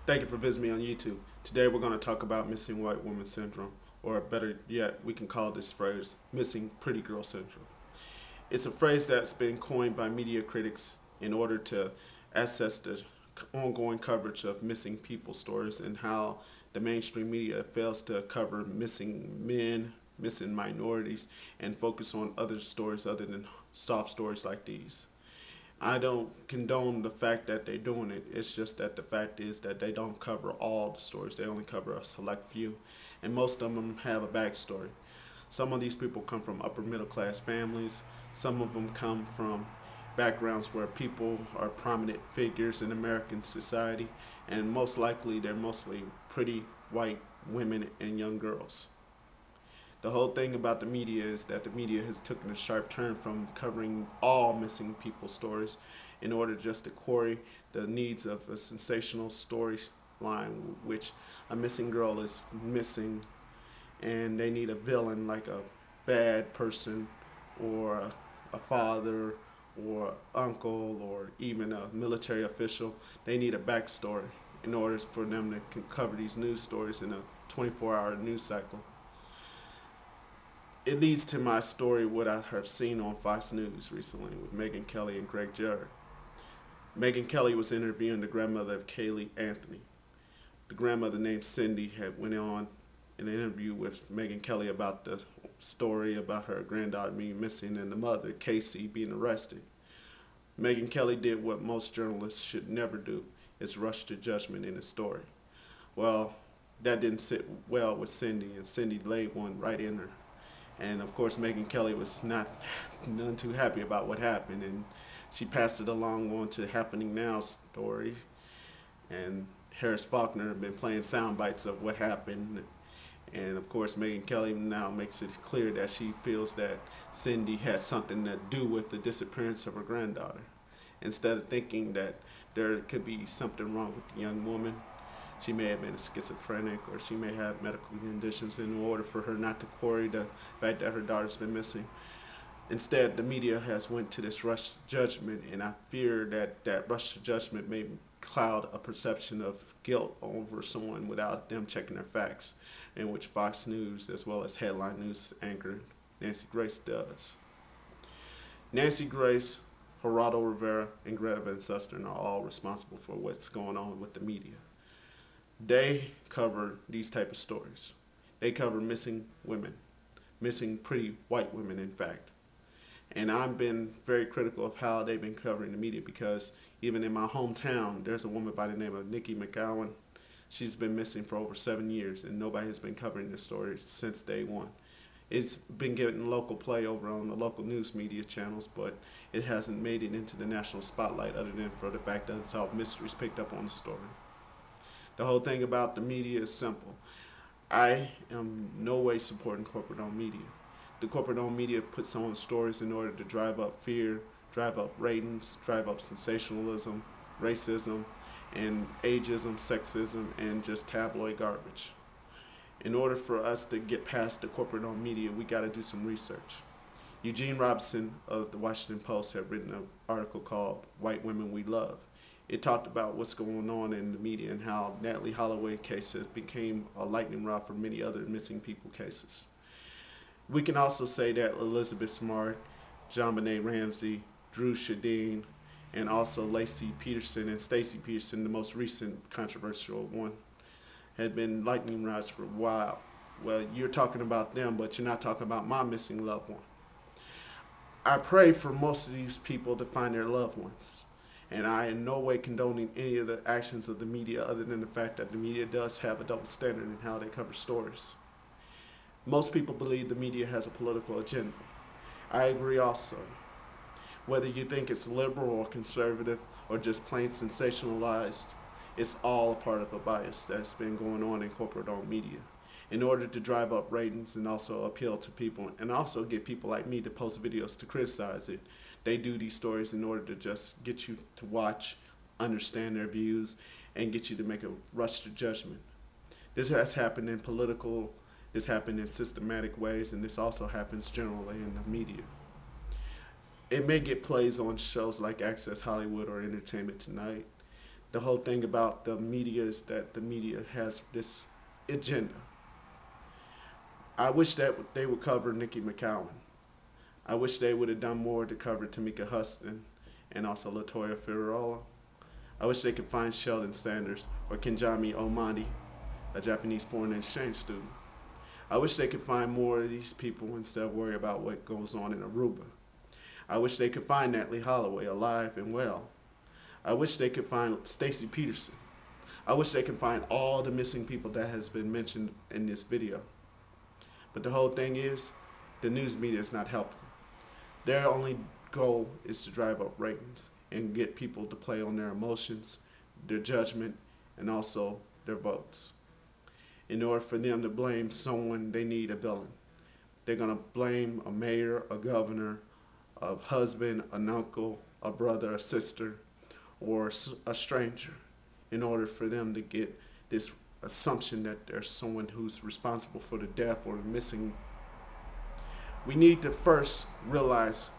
Thank you for visiting me on YouTube. Today we're going to talk about missing white woman syndrome, or better yet, we can call this phrase missing pretty girl syndrome. It's a phrase that's been coined by media critics in order to assess the ongoing coverage of missing people stories and how the mainstream media fails to cover missing men, missing minorities, and focus on other stories other than soft stories like these. I don't condone the fact that they're doing it. It's just that the fact is that they don't cover all the stories. They only cover a select few. And most of them have a backstory. Some of these people come from upper middle class families. Some of them come from backgrounds where people are prominent figures in American society. And most likely they're mostly pretty white women and young girls. The whole thing about the media is that the media has taken a sharp turn from covering all missing people stories in order just to query the needs of a sensational storyline, which a missing girl is missing and they need a villain like a bad person or a father or uncle or even a military official. They need a backstory in order for them to cover these news stories in a 24-hour news cycle. It leads to my story, what I have seen on Fox News recently with Megyn Kelly and Greg Jarrett. Megyn Kelly was interviewing the grandmother of Caylee Anthony. The grandmother named Cindy had went on in an interview with Megyn Kelly about the story about her granddaughter being missing and the mother, Cassie, being arrested. Megyn Kelly did what most journalists should never do, is rush to judgment in a story. Well, that didn't sit well with Cindy, and Cindy laid one right in her. And of course, Megyn Kelly was none too happy about what happened, and she passed it along on to the Happening Now story. And Harris Faulkner had been playing sound bites of what happened. And of course, Megyn Kelly now makes it clear that she feels that Cindy had something to do with the disappearance of her granddaughter. Instead of thinking that there could be something wrong with the young woman, she may have been a schizophrenic, or she may have medical conditions in order for her not to query the fact that her daughter's been missing. Instead, the media has went to this rush to judgment, and I fear that that rush to judgment may cloud a perception of guilt over someone without them checking their facts, in which Fox News, as well as headline news anchor Nancy Grace does. Nancy Grace, Geraldo Rivera, and Greta Van Susteren are all responsible for what's going on with the media. They cover these type of stories. They cover missing women, missing pretty white women, in fact. And I've been very critical of how they've been covering the media, because even in my hometown, there's a woman by the name of Nikki McGowan. She's been missing for over 7 years, and nobody has been covering this story since day one. It's been getting local play over on the local news media channels, but it hasn't made it into the national spotlight other than for the fact that Unsolved Mysteries picked up on the story. The whole thing about the media is simple. I am no way supporting corporate-owned media. The corporate-owned media puts on stories in order to drive up fear, drive up ratings, drive up sensationalism, racism, and ageism, sexism, and just tabloid garbage. In order for us to get past the corporate-owned media, we got to do some research. Eugene Robinson of the Washington Post had written an article called "White Women We Love." It talked about what's going on in the media and how Natalee Holloway case has became a lightning rod for many other missing people cases. We can also say that Elizabeth Smart, JonBenet Ramsey, Drew Shadeen, and also Laci Peterson and Stacey Peterson, the most recent controversial one, had been lightning rods for a while. Well, you're talking about them, but you're not talking about my missing loved one. I pray for most of these people to find their loved ones. And I in no way condoning any of the actions of the media, other than the fact that the media does have a double standard in how they cover stories. Most people believe the media has a political agenda. I agree also. Whether you think it's liberal or conservative or just plain sensationalized, it's all a part of a bias that's been going on in corporate-owned media in order to drive up ratings and also appeal to people and also get people like me to post videos to criticize it. They do these stories in order to just get you to watch, understand their views, and get you to make a rush to judgment. This has happened in political, this happened in systematic ways, and this also happens generally in the media. It may get plays on shows like Access Hollywood or Entertainment Tonight. The whole thing about the media is that the media has this agenda. I wish that they would cover Nikki McCowan. I wish they would have done more to cover Tamika Huston and also Latoya Figueroa. I wish they could find Sheldon Sanders or Kinjami Omandi, a Japanese foreign exchange student. I wish they could find more of these people instead of worry about what goes on in Aruba. I wish they could find Natalie Holloway alive and well. I wish they could find Stacy Peterson. I wish they could find all the missing people that has been mentioned in this video. But the whole thing is, the news media is not helping. Their only goal is to drive up ratings and get people to play on their emotions, their judgment, and also their votes. In order for them to blame someone, they need a villain. They're gonna blame a mayor, a governor, a husband, an uncle, a brother, a sister, or a stranger in order for them to get this assumption that there's someone who's responsible for the death or the missing. We need to first realize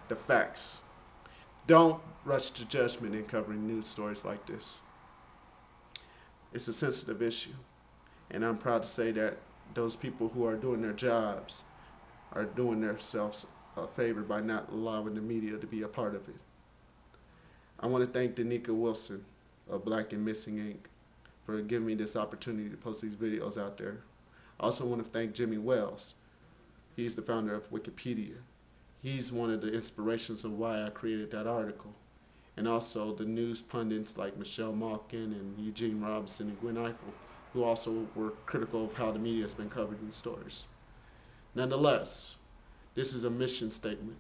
the facts. Don't rush to judgment in covering news stories like this. It's a sensitive issue, and I'm proud to say that those people who are doing their jobs are doing themselves a favor by not allowing the media to be a part of it. I want to thank Danica Wilson of Black and Missing Inc. for giving me this opportunity to post these videos out there. I also want to thank Jimmy Wales. He's the founder of Wikipedia. He's one of the inspirations of why I created that article. And also the news pundits like Michelle Malkin and Eugene Robinson and Gwen Ifill, who also were critical of how the media has been covering these stories. Nonetheless, this is a mission statement.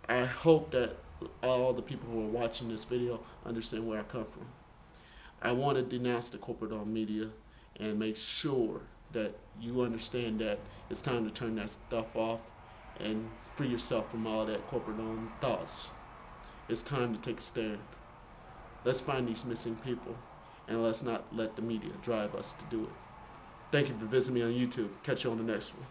I hope that all the people who are watching this video understand where I come from. I want to denounce the corporate-owned media and make sure that you understand that it's time to turn that stuff off and free yourself from all that corporate-owned thoughts. It's time to take a stand. Let's find these missing people, and let's not let the media drive us to do it. Thank you for visiting me on YouTube. Catch you on the next one.